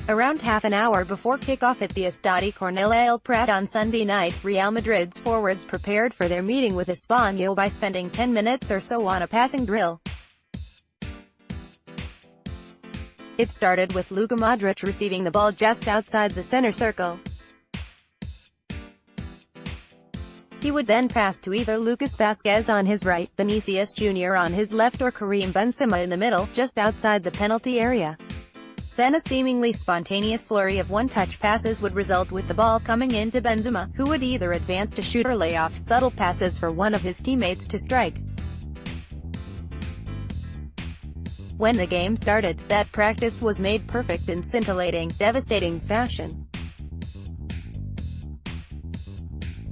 Around half an hour before kickoff at the Estadi Cornella-El Prat on Sunday night, Real Madrid's forwards prepared for their meeting with Espanyol by spending 10 minutes or so on a passing drill. It started with Luka Modric receiving the ball just outside the center circle. He would then pass to either Lucas Vazquez on his right, Vinicius Junior on his left, or Karim Benzema in the middle, just outside the penalty area. Then a seemingly spontaneous flurry of one-touch passes would result, with the ball coming into Benzema, who would either advance to shoot or lay off subtle passes for one of his teammates to strike. When the game started, that practice was made perfect in scintillating, devastating fashion.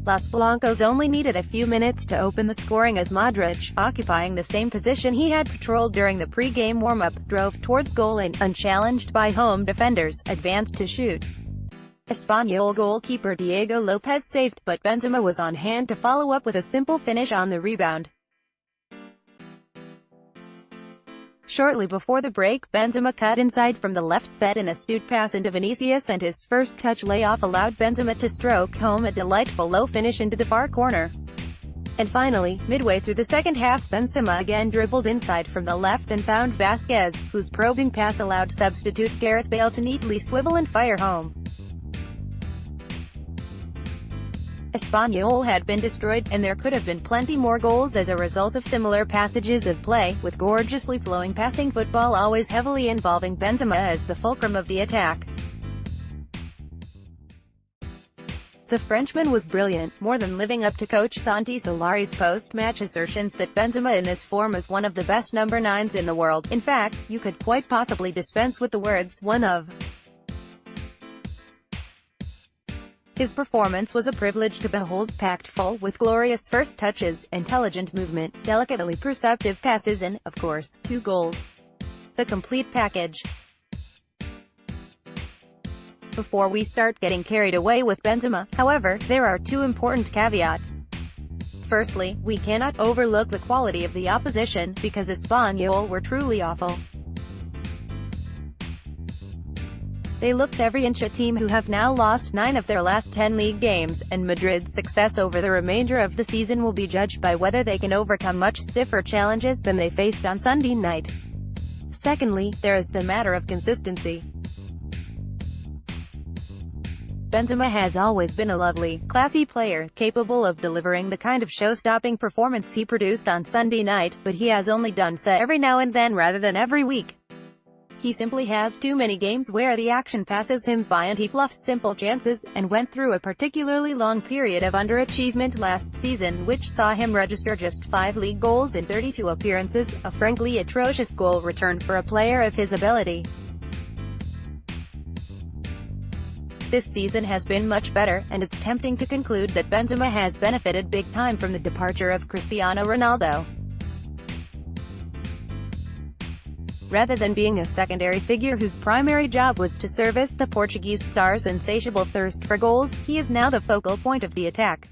Los Blancos only needed a few minutes to open the scoring as Modric, occupying the same position he had patrolled during the pre-game warm-up, drove towards goal and, unchallenged by home defenders, advanced to shoot. Espanyol goalkeeper Diego Lopez saved, but Benzema was on hand to follow up with a simple finish on the rebound. Shortly before the break, Benzema cut inside from the left, fed an astute pass into Vinicius, and his first touch layoff allowed Benzema to stroke home a delightful low finish into the far corner. And finally, midway through the second half, Benzema again dribbled inside from the left and found Vazquez, whose probing pass allowed substitute Gareth Bale to neatly swivel and fire home. Espanyol had been destroyed, and there could have been plenty more goals as a result of similar passages of play, with gorgeously flowing passing football always heavily involving Benzema as the fulcrum of the attack. The Frenchman was brilliant, more than living up to coach Santi Solari's post-match assertions that Benzema in this form is one of the best number 9s in the world. In fact, you could quite possibly dispense with the words, one of. His performance was a privilege to behold, packed full, with glorious first touches, intelligent movement, delicately perceptive passes and, of course, 2 goals. The complete package. Before we start getting carried away with Benzema, however, there are 2 important caveats. Firstly, we cannot overlook the quality of the opposition, because Espanyol were truly awful. They looked every inch a team who have now lost 9 of their last 10 league games, and Madrid's success over the remainder of the season will be judged by whether they can overcome much stiffer challenges than they faced on Sunday night. Secondly, there is the matter of consistency. Benzema has always been a lovely, classy player, capable of delivering the kind of show-stopping performance he produced on Sunday night, but he has only done so every now and then rather than every week. He simply has too many games where the action passes him by and he fluffs simple chances, and went through a particularly long period of underachievement last season, which saw him register just 5 league goals in 32 appearances, a frankly atrocious goal return for a player of his ability. This season has been much better, and it's tempting to conclude that Benzema has benefited big time from the departure of Cristiano Ronaldo. Rather than being a secondary figure whose primary job was to service the Portuguese star's insatiable thirst for goals, he is now the focal point of the attack.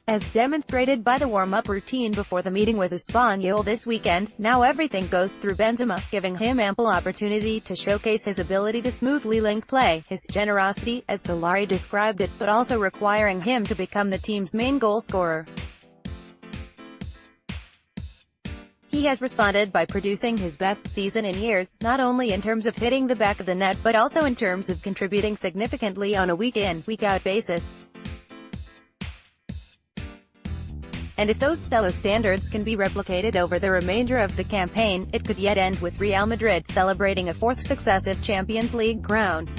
As demonstrated by the warm-up routine before the meeting with Espanyol this weekend, now everything goes through Benzema, giving him ample opportunity to showcase his ability to smoothly link play, his generosity, as Solari described it, but also requiring him to become the team's main goal scorer. He has responded by producing his best season in years, not only in terms of hitting the back of the net but also in terms of contributing significantly on a week-in, week-out basis. And if those stellar standards can be replicated over the remainder of the campaign, it could yet end with Real Madrid celebrating a 4th successive Champions League crown.